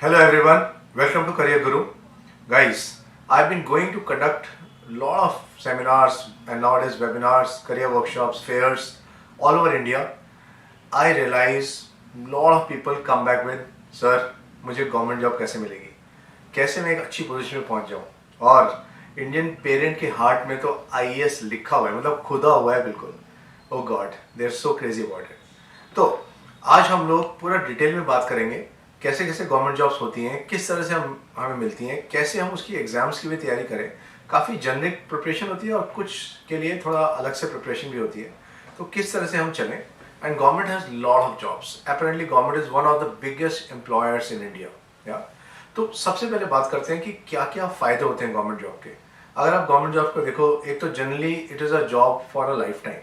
Hello everyone, welcome to Career Guru. Guys, I've been going to conduct a lot of seminars and nowadays webinars, career workshops, fairs all over India. I realize a lot of people come back with, sir मुझे government job कैसे मिलेगी, कैसे मैं एक अच्छी position में पहुंच जाऊं। और इंडियन पेरेंट के हार्ट में तो आईएएस लिखा हुआ है, मतलब खुदा हुआ है बिल्कुल। Oh God, they are so crazy about it. तो आज हम लोग पूरा डिटेल में बात करेंगे कैसे कैसे गवर्नमेंट जॉब्स होती हैं, किस तरह से हमें मिलती हैं, कैसे हम उसकी एग्जाम्स की भी तैयारी करें। काफ़ी जेनरिक प्रिपरेशन होती है और कुछ के लिए थोड़ा अलग से प्रिपरेशन भी होती है, तो किस तरह से हम चलें। And government has lot of jobs. Apparently government is one of the biggest employers in India. या तो सबसे पहले बात करते हैं कि क्या क्या फ़ायदे होते हैं गवर्नमेंट जॉब के। अगर आप गवर्नमेंट जॉब को देखो, एक तो generally it is a job for a life time.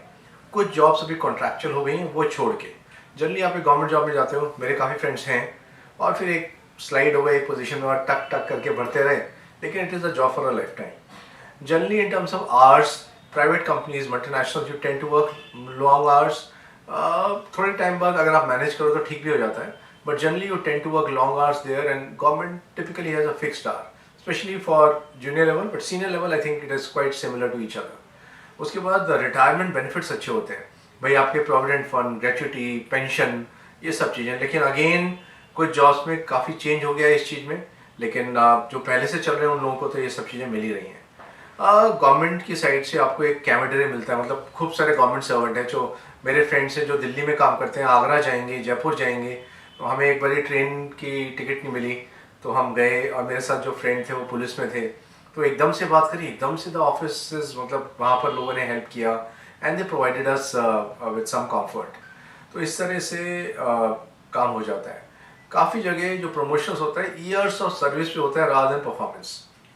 कुछ जॉब्स अभी कॉन्ट्रैक्चुअल हो गई हैं, वो छोड़ के जनरली आप एक गवर्नमेंट जॉब में जाते हो। मेरे काफ़ी फ्रेंड्स हैं और फिर एक स्लाइड हो गए एक पोजीशन में और टक टक करके बढ़ते रहे, लेकिन it is a job for a life time. Generally in terms of hours, private companies multinational you tend to work long hours. थोड़े टाइम बाद अगर आप मैनेज करो तो ठीक भी हो जाता है, but generally you tend to work long hours there and government typically has a fixed hour, specially for junior level, but senior level I think it is quite similar to each other. उसके बाद retirement benefits अच्छे होते हैं भाई, आपके provident fund, gratuity, pension, ये सब चीज़ें। लेकिन अगेन कुछ जॉब्स में काफ़ी चेंज हो गया है इस चीज़ में, लेकिन जो पहले से चल रहे हैं उन लोगों को तो ये सब चीज़ें मिल ही रही हैं। गवर्नमेंट की साइड से आपको एक कैमेडरे मिलता है, मतलब खूब सारे गवर्नमेंट सर्वेंट हैं। जो मेरे फ्रेंड्स हैं जो दिल्ली में काम करते हैं, आगरा जाएंगे, जयपुर जाएंगे, तो हमें एक बार ट्रेन की टिकट नहीं मिली तो हम गए, और मेरे साथ जो फ्रेंड थे वो पुलिस में थे, तो एकदम से बात करी, एकदम से द ऑफिस, मतलब वहाँ पर लोगों ने हेल्प किया and they provided us with some comfort. तो इस तरह से काम हो जाता है। काफ़ी जगह जो प्रमोशंस होता है ईयर्स ऑफ सर्विस पे होता है rather than performance,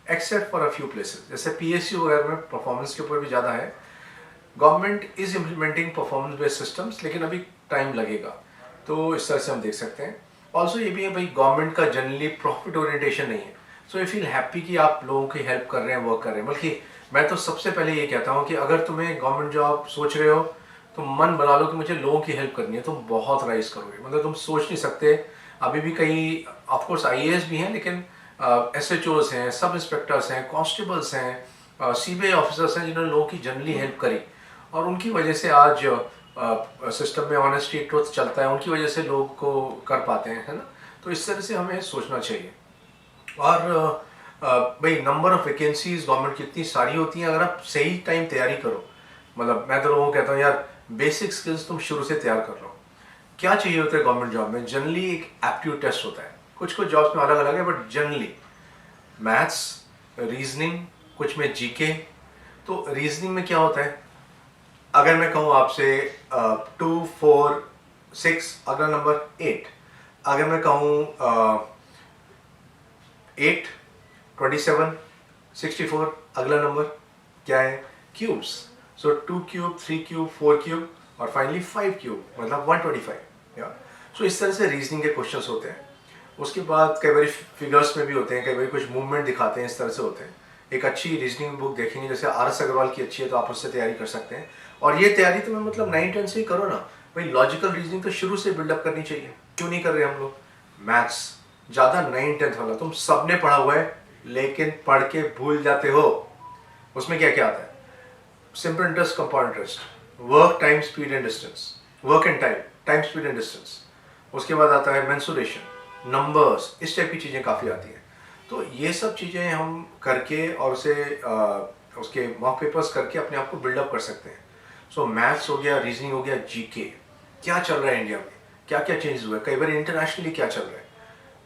except for a few places, जैसे पीएसयू वगैरह में परफॉर्मेंस के ऊपर भी ज़्यादा है। Government is implementing performance based systems, लेकिन अभी टाइम लगेगा, तो इस तरह से हम देख सकते हैं। ऑल्सो ये भी है भाई, गवर्नमेंट का जनरली प्रॉफिट ओरिएंटेशन नहीं है, सो आई फील हैप्पी कि आप लोगों की हेल्प कर रहे हैं, वर्क कर रहे हैं। बल्कि मैं तो सबसे पहले ये कहता हूँ कि अगर तुम्हें गवर्नमेंट जॉब सोच रहे हो तो मन बना लो कि मुझे लोगों की हेल्प करनी है, तुम बहुत राइज करोगे। मतलब तुम सोच नहीं सकते, अभी भी कई ऑफकोर्स आईएएस भी हैं, लेकिन एसएचओज हैं, सब इंस्पेक्टर्स हैं, कांस्टेबल्स हैं, सीबीआई ऑफिसर्स हैं जिन्होंने लोगों की जनरली हेल्प करी, और उनकी वजह से आज सिस्टम में ऑनेस्टी ट्रुथ चलता है, उनकी वजह से लोग को कर पाते हैं, है ना। तो इस तरह से हमें सोचना चाहिए। और भाई नंबर ऑफ वैकेंसीज गवर्नमेंट की इतनी सारी होती हैं, अगर आप सही टाइम तैयारी करो, मतलब मैं तो लोगों को कहता हूँ यार बेसिक स्किल्स तुम शुरू से तैयार कर लो। क्या चाहिए होता है गवर्नमेंट जॉब में? जनरली एक एप्टीट्यूड टेस्ट होता है, कुछ कुछ जॉब्स में अलग अलग है, बट जनरली मैथ्स, रीजनिंग, कुछ में जीके। तो रीजनिंग में क्या होता है, अगर मैं कहूँ आपसे 2, 4, 6, अगला नंबर 8, अगर मैं कहूँ 8, 27, 64, अगला नंबर क्या है? क्यूब्स। सो 2 क्यूब, 3 क्यूब, 4 क्यूब और फाइनली 5 क्यूब, मतलब 125। या सो इस तरह से रीजनिंग के क्वेश्चंस होते हैं। उसके बाद कई बार फिगर्स में भी होते हैं, कई बार कुछ मूवमेंट दिखाते हैं, इस तरह से होते हैं। एक अच्छी रीजनिंग बुक देखेंगे, जैसे आर.एस. अग्रवाल की अच्छी है, तो आप उससे तैयारी कर सकते हैं। और ये तैयारी तो मैं मतलब 9-10 से ही करो ना भाई। लॉजिकल रीजनिंग तो शुरू से बिल्डअप करनी चाहिए, क्यों नहीं कर रहे हम लोग? मैथ्स ज़्यादा 9-10 वाला तुम सबने पढ़ा हुआ है, लेकिन पढ़ के भूल जाते हो। उसमें क्या क्या आता है? Simple interest, compound interest, work, time, speed and distance, work and time, time, speed and distance. उसके बाद आता है मेंसुरेशन, नंबर्स, इस टाइप की चीज़ें काफ़ी आती हैं। तो ये सब चीज़ें हम करके और उसे उसके मॉक पेपर्स करके अपने आप को बिल्डअप कर सकते हैं। सो मैथ्स हो गया, रीजनिंग हो गया, जीके, क्या चल रहा है इंडिया में, क्या क्या चेंजेस हुए, कई बार इंटरनेशनली क्या चल रहा है।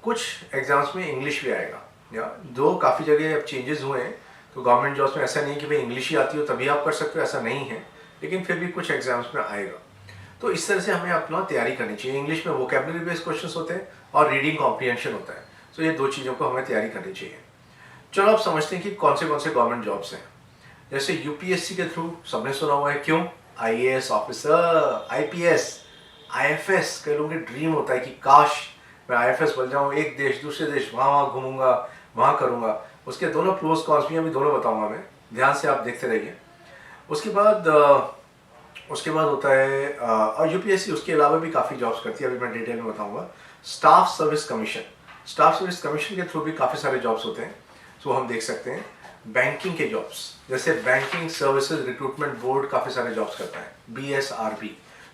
कुछ एग्जाम्स में इंग्लिश भी आएगा, या दो काफ़ी जगह अब चेंजेस हुए हैं। तो गवर्नमेंट जॉब्स में ऐसा नहीं है कि भाई इंग्लिश ही आती हो तभी आप कर सकते हो, ऐसा नहीं है, लेकिन फिर भी कुछ एग्जाम्स में आएगा। तो इस तरह से हमें अपना तैयारी करनी चाहिए। इंग्लिश में वोकेबलरी बेस्ड क्वेश्चंस होते हैं और रीडिंग कॉम्प्रिहेंशन होता है। तो ये दो चीज़ों को हमें तैयारी करनी चाहिए। चलो आप समझते हैं कि कौन से गवर्नमेंट जॉब्स हैं। जैसे यूपीएससी के थ्रू सबने सुना हुआ है, क्यों? आईएएस ऑफिसर, आईपीएस, आईएफएस, कई लोगों के ड्रीम होता है कि काश मैं आईएफएस बन जाऊँ, एक देश दूसरे देश वहाँ घूमूंगा, वहाँ करूँगा। उसके दोनों प्रोस कॉन्स भी अभी दोनों बताऊँगा मैं, ध्यान से आप देखते रहिए। उसके बाद होता है और यूपीएससी उसके अलावा भी काफ़ी जॉब्स करती है, अभी मैं डिटेल में बताऊँगा। Staff service commission, staff service commission के थ्रू भी काफ़ी सारे जॉब्स होते हैं, सो हम देख सकते हैं। बैंकिंग के जॉब्स, जैसे बैंकिंग सर्विसेज रिक्रूटमेंट बोर्ड काफ़ी सारे जॉब्स करता है, BSRB,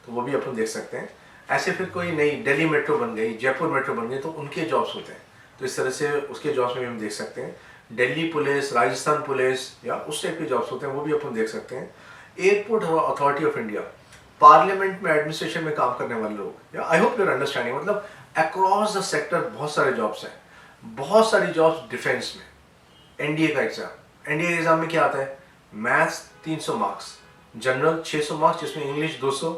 तो वो भी अपन देख सकते हैं। ऐसे फिर कोई नई दिल्ली मेट्रो बन गई, जयपुर मेट्रो बन गई, तो उनके जॉब्स होते हैं, तो इस तरह से उसके जॉब्स में भी हम देख सकते हैं। दिल्ली पुलिस, राजस्थान पुलिस या उस टाइप के जॉब्स होते हैं, वो भी अपन देख सकते हैं। Airport authority of India, parliament में एडमिनिस्ट्रेशन में काम करने वाले लोग, या आई होप यूर अंडरस्टैंडिंग, मतलब अक्रॉस द सेक्टर बहुत सारे जॉब्स हैं। बहुत सारी जॉब्स डिफेंस में, एनडीए का एग्जाम, एनडीए एग्जाम में क्या आता है, मैथ्स 300 मार्क्स, जनरल 600 मार्क्स जिसमें English 200,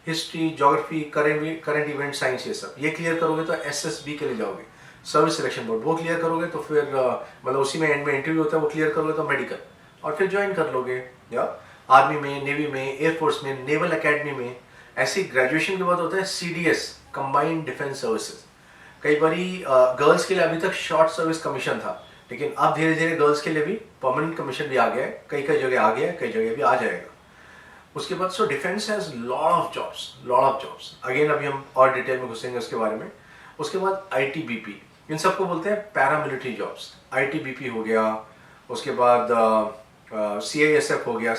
history, geography, current event, science, ये सब ये क्लियर करोगे तो एसएसबी के लिए जाओगे, सर्विस सिलेक्शन बोर्ड, वो क्लियर करोगे तो फिर मतलब उसी में एंड में इंटरव्यू होता है, वो क्लियर करोगे तो मेडिकल, और फिर ज्वाइन कर लोगे या आर्मी में, नेवी में, एयरफोर्स में, नेवल एकेडमी में। ऐसी ग्रेजुएशन के बाद होता है CDS, कंबाइंड डिफेंस सर्विसेज। कई बारी गर्ल्स के लिए अभी तक शॉर्ट सर्विस कमीशन था, लेकिन अब धीरे धीरे गर्ल्स के लिए भी परमानेंट कमीशन भी आ गया है, कई कई जगह आ गया है, कई जगह भी आ जाएगा। उसके बाद so defence has lot of jobs, again अभी हम और डिटेल में घुसेंगे उसके बारे में। उसके बाद ITBP, इन सबको बोलते हैं पैरामिलिट्री जॉब्स, ITBP हो गया। उसके बाद CISF हो गया,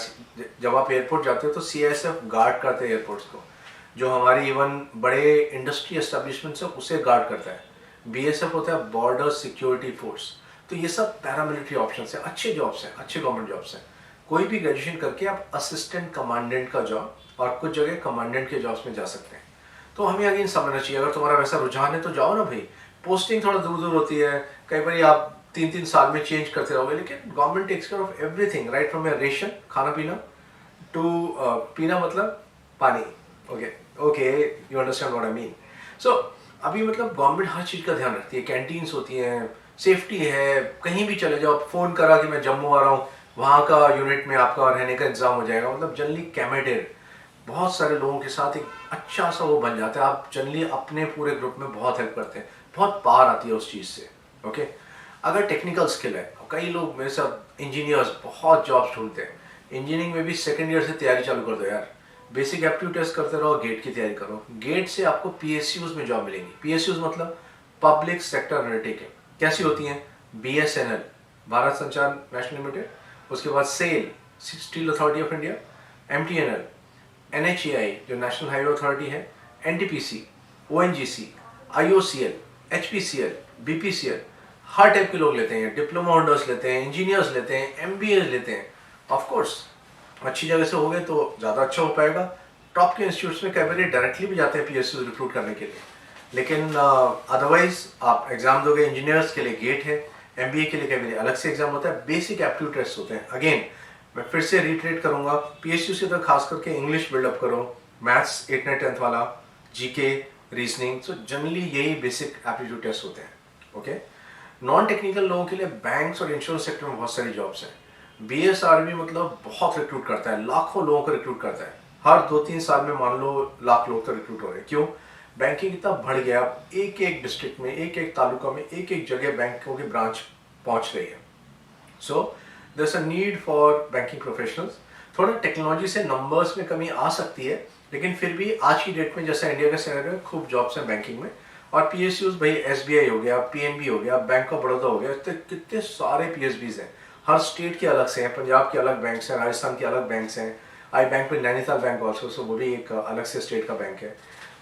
जब आप एयरपोर्ट जाते हो तो CISF गार्ड करते हैं एयरपोर्ट्स को, जो हमारी इवन बड़े इंडस्ट्री एस्टेब्लिशमेंट्स है उसे गार्ड करता है। BSF होता है बॉर्डर सिक्योरिटी फोर्स। तो ये सब पैरामिलिट्री ऑप्शंस हैं, अच्छे जॉब्स हैं, अच्छे गवर्नमेंट जॉब्स हैं। कोई भी ग्रेजुएशन करके आप असिस्टेंट कमांडेंट का जॉब और कुछ जगह कमांडेंट के जॉब्स में जा सकते हैं। तो हमें अगेन समझना चाहिए, अगर तुम्हारा वैसा रुझान है तो जाओ ना भाई। पोस्टिंग थोड़ा दूर दूर होती है, कई बार आप 3-3 साल में चेंज करते रहोगे, लेकिन government takes care of everything, right from your ration, खाना पीना, टू पीना मतलब पानी। Okay, you understand what I mean. So अभी मतलब गवर्नमेंट हर चीज़ का ध्यान रखती है, कैंटीन्स होती हैं, सेफ्टी है, कहीं भी चले जाओ, फ़ोन करा कि मैं जम्मू आ रहा हूँ, वहाँ का यूनिट में आपका रहने का इंतजाम हो जाएगा। मतलब जनरली कैमेटेड बहुत सारे लोगों के साथ एक अच्छा सा वो बन जाता है, आप जनरली अपने पूरे ग्रुप में बहुत हेल्प करते हैं, बहुत पार आती है उस चीज़ से। ओके, अगर टेक्निकल स्किल है, कई लोग मेरे साथ इंजीनियर्स बहुत जॉब्स ढूंढते हैं, इंजीनियरिंग में भी सेकेंड ईयर से तैयारी चालू कर दो यार, बेसिक एप्टीट्यूड टेस्ट करते रहो, गेट की तैयारी करो, गेट से आपको PSUs में जॉब मिलेंगी। PSUs मतलब पब्लिक सेक्टर अंडरटेकिंग, कैसी होती हैं, BSNL, भारत संचार नेशनल लिमिटेड, उसके बाद SAIL, steel authority of India, MTNL, NHAI जो नेशनल हाईवे अथॉरिटी है, NTPC, ONGC, IOCL, HPCL, BPCL, हर टाइप के लोग लेते हैं, डिप्लोमा होल्डर्स लेते हैं, इंजीनियर्स लेते हैं, MBA लेते हैं। ऑफ कोर्स अच्छी जगह से हो गए तो ज़्यादा अच्छा हो पाएगा। टॉप के इंस्टीट्यूट्स में कई बार डायरेक्टली भी जाते हैं PSU रिक्रूट करने के लिए, लेकिन अदरवाइज आप एग्जाम दोगे, इंजीनियर्स के लिए गेट है, MBA के लिए कई बार अलग से एग्जाम होता है, बेसिक एप्टीट्यूड टेस्ट होते हैं। अगेन मैं फिर से रिट्रेट करूंगा, PSU से तो खास करके इंग्लिश बिल्डअप करो, मैथ्स 8, 9, 10 वाला, GK, रीजनिंग, सो जनरली यही बेसिक एप्टीट्यूड टेस्ट होते हैं। ओके, नॉन टेक्निकल लोगों के लिए बैंक्स और इंश्योरेंस सेक्टर में बहुत सारी जॉब्स हैं। BSRB मतलब बहुत रिक्रूट करता है, लाखों लोगों को रिक्रूट करता है, हर 2-3 साल में मान लो लाख लोग तो रिक्रूट हो रहे हैं। क्यों? बैंकिंग इतना बढ़ गया, एक एक डिस्ट्रिक्ट में, एक एक तालुका में, एक एक जगह बैंकों की ब्रांच पहुंच रही है। So there is a need for banking professionals. थोड़ा टेक्नोलॉजी से नंबर्स में कमी आ सकती है, लेकिन फिर भी आज की डेट में जैसा इंडिया का सिनेरियो है, खूब जॉब्स हैं बैंकिंग में। और PSUs भाई, SBI हो गया, PNB हो गया, बैंक ऑफ बड़ौदा हो गया, कितने सारे PSBs हैं, हर स्टेट के अलग से हैं, पंजाब के अलग बैंक्स हैं, राजस्थान के अलग बैंक्स हैं, आई बैंक में नैनीताल बैंक ऑल्सो, सो वो भी एक अलग से स्टेट का बैंक है।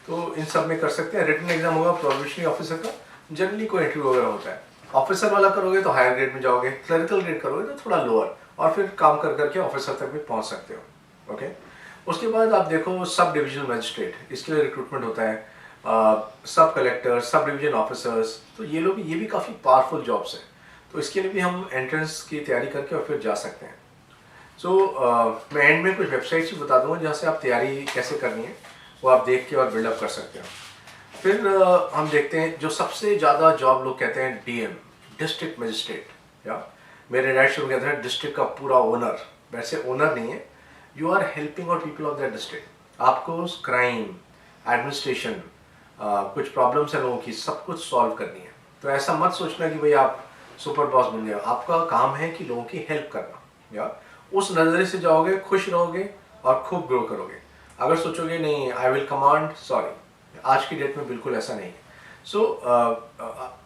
तो इन सब में कर सकते हैं। रिटन एग्जाम होगा प्रोबेशनरी ऑफिसर का, जनरली कोई इंटरव्यू वगैरह होता है। ऑफिसर वाला करोगे तो हायर ग्रेड में जाओगे, क्लरिकल ग्रेड करोगे तो थोड़ा लोअर, और फिर काम कर करके ऑफिसर तक भी पहुंच सकते हो। ओके, उसके बाद आप देखो सब डिविजनल मजिस्ट्रेट, इसके लिए रिक्रूटमेंट होता है, सब कलेक्टर, सब डिवीजन ऑफिसर्स, तो ये लोग, ये भी काफ़ी पावरफुल जॉब्स हैं, तो इसके लिए भी हम एंट्रेंस की तैयारी करके और फिर जा सकते हैं। सो मैं एंड में कुछ वेबसाइट्स भी बता दूंगा जहाँ से आप तैयारी कैसे करनी है, वो आप देख के और बिल्डअप कर सकते हो। फिर हम देखते हैं जो सबसे ज़्यादा जॉब लोग कहते हैं DM, डिस्ट्रिक्ट मजिस्ट्रेट, या मेरे राइट शुरू कहते हैं डिस्ट्रिक्ट का पूरा ओनर। वैसे ओनर नहीं है, you are helping out people of that district. आपको क्राइम, एडमिनिस्ट्रेशन, कुछ प्रॉब्लम्स हैं लोगों की, सब कुछ सॉल्व करनी है। तो ऐसा मत सोचना कि भाई आप सुपर बॉस बन गए, आपका काम है कि लोगों की हेल्प करना, या उस नज़रिए से जाओगे, खुश रहोगे और खूब ग्रो करोगे। अगर सोचोगे नहीं आई विल कमांड, सॉरी, आज की डेट में बिल्कुल ऐसा नहीं है। सो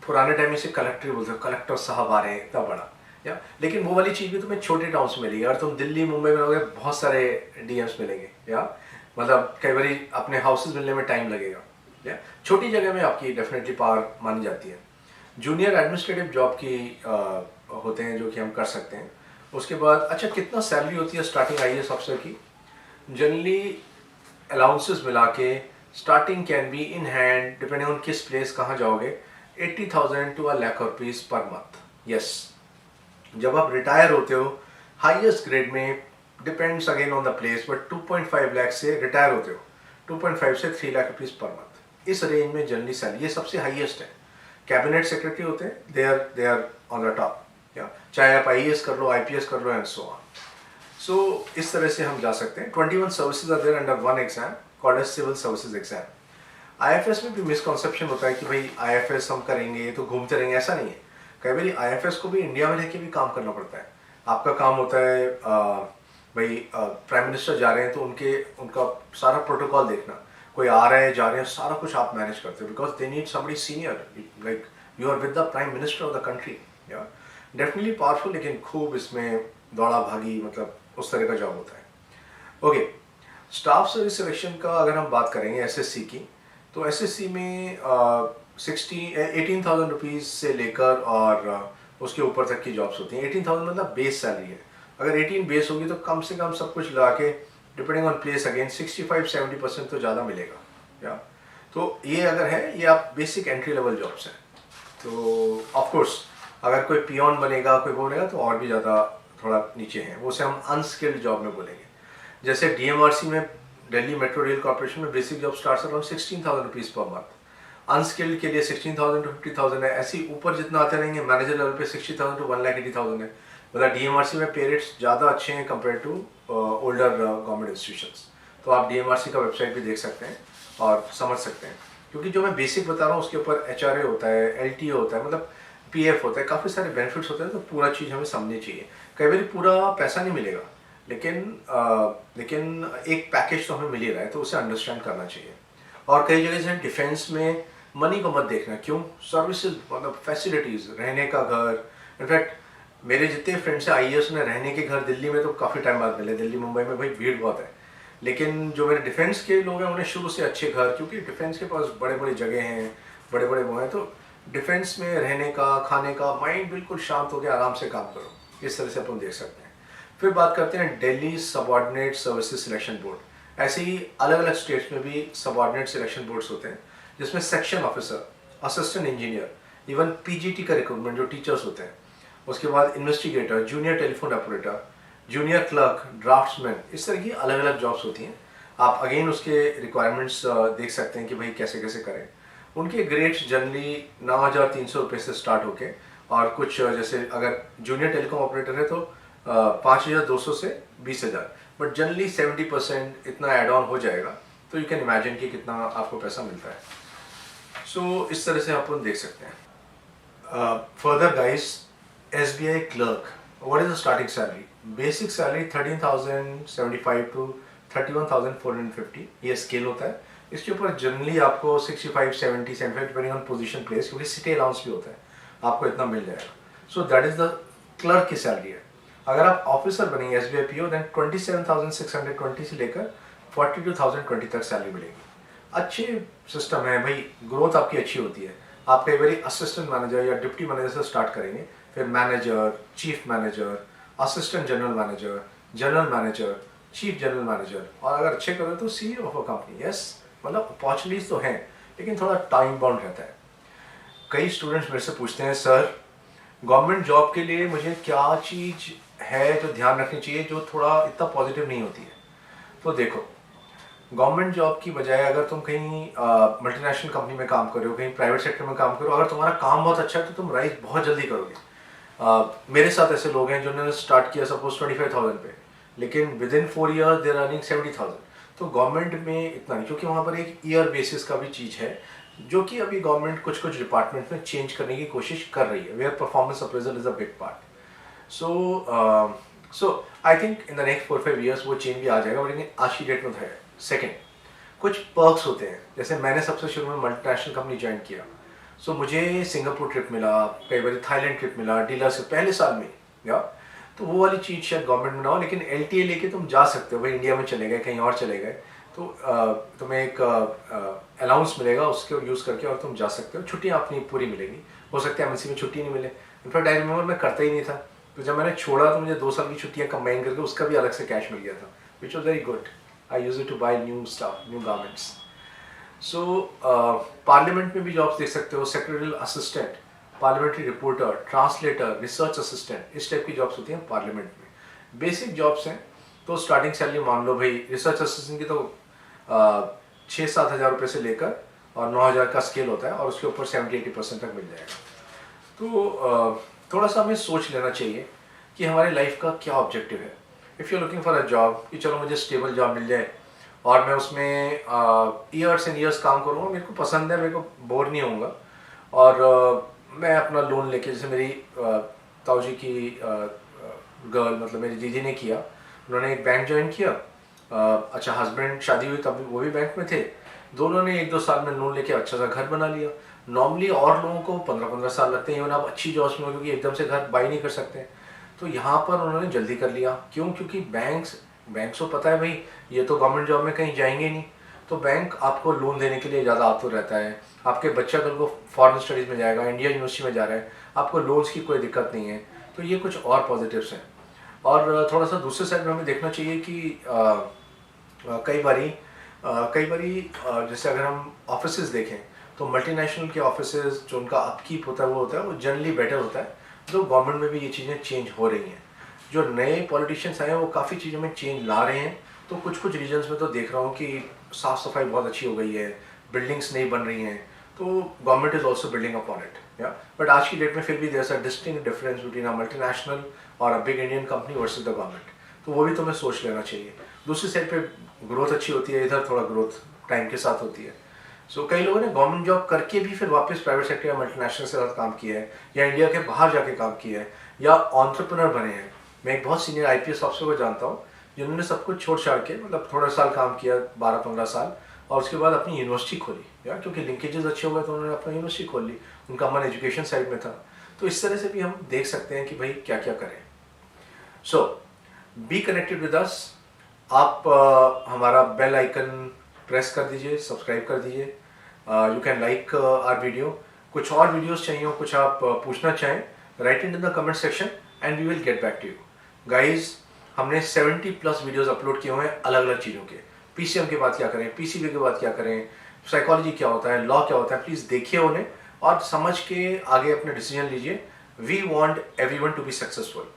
पुराने टाइम में से कलेक्टर बोलते हैं, कलेक्टर साहब आ रहे हैं, इतना बड़ा, या लेकिन वो वाली चीज़ भी तुम्हें छोटे टाउन से मिलेगी। अगर तुम दिल्ली मुंबई में रहोगे बहुत सारे डीएम्स मिलेंगे, या मतलब कई बार अपने हाउसेज मिलने में टाइम लगेगा, या छोटी जगह में आपकी डेफिनेटली पावर मानी जाती है। जूनियर एडमिनिस्ट्रेटिव जॉब की होते हैं जो कि हम कर सकते हैं। उसके बाद अच्छा कितना सैलरी होती है स्टार्टिंग आईएएस ऑफिसर की? जनरली अलाउंसेस मिला के starting can be in hand, depending on किस प्लेस कहाँ जाओगे, 80,000 to 1,00,000 rupees per month. Yes, जब आप रिटायर होते हो हाईएस्ट ग्रेड में, depends again on the place, but 2.5 lakh से रिटायर होते हो, 2.5 से 3 लाख रुपीज़ पर मंथ, इस रेंज में जनरली सैलरी, ये सबसे हाईएस्ट है। कैबिनेट सेक्रेटरी होते हैं, दे आर ऑन द टॉप, या चाहे आप आईएएस कर लो, आईपीएस कर लो, एंड सो ऑन। सो इस तरह से हम जा सकते हैं। 21 services are there under one exam called as civil services exam. IFS में भी मिसकॉन्सेप्शन होता है कि भाई आईएफएस हम करेंगे तो घूमते रहेंगे, ऐसा नहीं है। कई बार आईएफएस को भी इंडिया में रह के भी काम करना पड़ता है। आपका काम होता है भाई प्राइम मिनिस्टर जा रहे हैं तो उनका सारा प्रोटोकॉल देखना, कोई आ रहे हैं जा रहे हैं, सारा कुछ आप मैनेज करते हो, because they need somebody senior, like you are with the prime minister of the country. या डेफिनेटली पावरफुल, लेकिन खूब इसमें दौड़ा भागी, मतलब उस तरह का जॉब होता है। ओके, स्टाफ सर्विस सिलेक्शन का अगर हम बात करेंगे एसएससी की, तो एसएससी में 18,000 रुपीज़ से लेकर और उसके ऊपर तक की जॉब्स होती हैं। 18,000 मतलब बेस सैलरी है। अगर 18 बेस होगी तो कम से कम सब कुछ लगा के डिपेंडिंग ऑन प्लेस अगेन 65-70% तो ज़्यादा मिलेगा, या तो ये अगर है, ये आप बेसिक एंट्री लेवल जॉब्स हैं। तो ऑफकोर्स अगर कोई पियोन बनेगा, कोई वो बनेगा, तो और भी ज़्यादा थोड़ा नीचे हैं, वो उसे हम अनस्किल्ड जॉब में बोलेंगे। जैसे डीएमआरसी में, दिल्ली मेट्रो रेल कॉर्पोरेशन में basic job start around 16,000 rupees per month, unskilled के लिए 16,000 to 50,000 है। ऐसे ही ऊपर जितना आते रहेंगे मैनेजर लेवल पे 60,000 to 1,80,000 है। मतलब डीएमआरसी में पे रेट्स ज़्यादा अच्छे हैं compare to older government institutions. तो आप डीएमआरसी का वेबसाइट भी देख सकते हैं और समझ सकते हैं, क्योंकि जो मैं बेसिक बता रहा हूँ उसके ऊपर एचआरए होता है, एलटीए होता है, मतलब पीएफ होता है, काफ़ी सारे बेनिफिट्स होते हैं। तो पूरा चीज़ हमें समझनी चाहिए। कई बार पूरा पैसा नहीं मिलेगा, लेकिन एक पैकेज तो हमें मिल ही रहा है, तो उसे अंडरस्टैंड करना चाहिए। और कई जगह से डिफेंस में मनी को मत देखना, क्यों? सर्विसेज मतलब फैसिलिटीज़, रहने का घर, इनफैक्ट मेरे जितने फ्रेंड्स हैं आईएएस ने रहने के घर दिल्ली में तो काफ़ी टाइम बाद मिले। दिल्ली मुंबई में भाई भीड़ बहुत है, लेकिन जो मेरे डिफेंस के लोग हैं उन्हें शुरू से अच्छे घर, क्योंकि डिफेंस के पास बड़े बड़े जगह हैं, बड़े बड़े वो हैं, तो डिफेंस में रहने का, खाने का, माइंड बिल्कुल शांत हो गया, आराम से काम करो, इस तरह से अपन देख सकते हैं। फिर बात करते हैं Delhi subordinate services selection board. ऐसे ही अलग अलग स्टेट्स में भी सबऑर्डिनेट सिलेक्शन बोर्ड्स होते हैं, जिसमें section officer, assistant engineer, even PGT का रिक्रूटमेंट जो टीचर्स होते हैं, उसके बाद investigator, junior telephone operator, junior clerk, draughtsman, इस तरह की अलग अलग जॉब्स होती हैं। आप अगेन उसके रिक्वायरमेंट्स देख सकते हैं कि भाई कैसे कैसे करें। उनके ग्रेड्स जनरली 9,300 रुपये से स्टार्ट होके, और कुछ जैसे अगर जूनियर टेलीकॉम ऑपरेटर है तो 5,200 से 20,000, बट जनरली 70% इतना एड ऑन हो जाएगा, तो यू कैन इमेजिन कि कितना आपको पैसा मिलता है। सो इस तरह से अपन देख सकते हैं। Further guys, SBI clerk, what is the starting salary? Basic salary 13,075 to 31,450, ये स्केल होता है। इसके ऊपर जनरली आपको 65, 70, 75 डिपेंडिंग ऑन पोजीशन प्लेस, क्योंकि सिटी अलाउंस भी होता है, आपको इतना मिल जाएगा। So that is the clerk की सैलरी है। अगर आप ऑफिसर बनेंगे एसबीआई पीओ, देन 27,620 से लेकर 42,020 तक सैलरी मिलेगी। अच्छे सिस्टम है भाई, ग्रोथ आपकी अच्छी होती है। आप कई बार असिस्टेंट मैनेजर या डिप्टी मैनेजर से स्टार्ट करेंगे, फिर manager, chief manager, assistant general manager, general manager, chief general manager, और अगर अच्छे करें तो CEO of a company. Yes, मतलब अपॉर्चुनिटीज तो हैं, लेकिन थोड़ा टाइम बाउंड रहता है। कई स्टूडेंट्स मेरे से पूछते हैं, सर गवर्नमेंट जॉब के लिए मुझे क्या चीज़ है जो ध्यान रखनी चाहिए, जो थोड़ा इतना पॉजिटिव नहीं होती है? तो देखो, गवर्नमेंट जॉब की बजाय अगर तुम कहीं मल्टीनेशनल कंपनी में काम कर रहे हो, कहीं प्राइवेट सेक्टर में काम करो, अगर तुम्हारा काम बहुत अच्छा है तो तुम राइज बहुत जल्दी करोगे। मेरे साथ ऐसे लोग हैं जिन्होंने स्टार्ट किया सपोज 25,000 पे, लेकिन with in 4 years there earning 70,000। तो गवर्नमेंट में इतना नहीं, क्योंकि वहाँ पर एक ईयर बेसिस का भी चीज़ है, जो कि अभी गवर्नमेंट कुछ कुछ डिपार्टमेंट में चेंज करने की कोशिश कर रही है, where performance appraisal is a big part. So I think in the next 4-5 years वो चेंज भी आ जाएगा, लेकिन आज की डेट में है। सेकेंड, कुछ पर्क्स होते हैं, जैसे मैंने सबसे शुरू में मल्टीनेशनल कंपनी ज्वाइन किया, सो मुझे सिंगापुर ट्रिप मिला, कई बार थाईलैंड ट्रिप मिला डीलर से पहले साल में, या तो वो वाली चीज़ शायद गवर्नमेंट में ना हो, लेकिन एलटीए लेके तुम जा सकते हो भाई, इंडिया में चले गए कहीं और चले गए तो तुम्हें एक अलाउंस मिलेगा, उसके यूज़ करके और तुम जा सकते हो, छुट्टियाँ अपनी पूरी मिलेगी। हो सकता है एमएनसी में छुट्टी नहीं मिले, इनफैक्ट आई रिमेंबर मैं करता ही नहीं था, तो जब मैंने छोड़ा तो मुझे 2 साल की छुट्टियाँ कंबाइन करके उसका भी अलग से कैश मिल गया था, which was very good. I use it two by new stuff, new garments. So parliament में भी जॉब्स देख सकते हो, secretarial assistant, parliamentary reporter, translator, research assistant, इस टाइप की जॉब्स होती हैं पार्लियामेंट में। बेसिक जॉब्स हैं तो स्टार्टिंग सैलरी मान लो भाई, रिसर्च असिस्टेंट की तो 6-7 हज़ार रुपये से लेकर और 9 हज़ार का स्केल होता है, और उसके ऊपर 70-80% तक मिल जाएगा। तो थोड़ा सा हमें सोच लेना चाहिए कि हमारे लाइफ का क्या ऑब्जेक्टिव है। If you are looking for a job कि चलो मुझे स्टेबल जॉब मिल जाए और मैं उसमें ईयर्स एंड ईयर्स काम करूँगा, मेरे को पसंद है, मेरे को बोर नहीं होऊंगा, और मैं अपना लोन लेके, जैसे मेरी ताऊ जी की गर्ल, मतलब मेरी दीदी ने किया, उन्होंने एक बैंक ज्वाइन किया। अच्छा, हस्बैंड शादी हुई तब वो भी बैंक में थे, दोनों ने 1-2 साल में लोन लेके अच्छा सा घर बना लिया। नॉर्मली और लोगों को 15-15 साल लगते हैं, आप अच्छी जॉब्स में हो, क्योंकि एकदम से घर बाई नहीं कर सकते। तो यहाँ पर उन्होंने जल्दी कर लिया, क्यों? क्योंकि बैंक को पता है भाई ये तो गवर्नमेंट जॉब में कहीं जाएंगे नहीं, तो बैंक आपको लोन देने के लिए ज़्यादा आतुर रहता है। आपके बच्चा कल को फॉरेन स्टडीज़ में जाएगा, इंडिया यूनिवर्सिटी में जा रहा है, आपको लोन्स की कोई दिक्कत नहीं है। तो ये कुछ और पॉजिटिव्स हैं। और थोड़ा सा दूसरे साइड में हमें देखना चाहिए कि कई बारी जैसे अगर हम ऑफिसेज देखें तो मल्टीनेशनल के ऑफिसेज जो उनका अपकीप होता है वो जनरली बेटर होता है। जो गवर्नमेंट में भी ये चीज़ें चेंज हो रही हैं, जो नए पॉलिटिशियंस आए हैं वो काफ़ी चीज़ों में चेंज ला रहे हैं। तो कुछ रीजन्स में तो देख रहा हूँ कि साफ़ सफाई बहुत अच्छी हो गई है, बिल्डिंग्स नई बन रही हैं, तो government is also building upon it, yeah. But आज की डेट में फिर भी there is a distinct difference between a multinational और a big Indian company versus the government, तो वो भी तुम्हें सोच लेना चाहिए। दूसरी साइड पे ग्रोथ अच्छी होती है, इधर थोड़ा ग्रोथ टाइम के साथ होती है। सो कई लोगों ने गवर्नमेंट जॉब करके भी फिर वापस प्राइवेट सेक्टर या मल्टीनेशनल के साथ काम किया है, या इंडिया के बाहर जाके काम किया है, या एंटरप्रेन्योर बने हैं। मैं एक बहुत सीनियर आईपीएस ऑफिसर को जानता हूँ जिन्होंने सब कुछ छोड़ छाड़ के, मतलब थोड़ा साल काम किया, 12-15 साल, और उसके बाद अपनी यूनिवर्सिटी खोली, या क्योंकि लिंकेजेस अच्छे हो गए तो उन्होंने अपनी यूनिवर्सिटी खोल ली, उनका मन एजुकेशन साइड में था। तो इस तरह से भी हम देख सकते हैं कि भाई क्या क्या करें। सो बी कनेक्टेड विद अस। आप हमारा बेल आइकन प्रेस कर दीजिए, सब्सक्राइब कर दीजिए, you can like our video. कुछ और वीडियोस चाहिए हो, कुछ आप पूछना चाहें, write in the comment section and we will get back to you. Guys, हमने 70+ वीडियोस अपलोड किए हुए हैं अलग अलग चीज़ों के। पीसीएम के बाद क्या करें, पीसीबी के बाद क्या करें, साइकोलॉजी क्या होता है, लॉ क्या होता है, प्लीज़ देखिए उन्हें और समझ के आगे अपने डिसीजन लीजिए। We want everyone to be successful.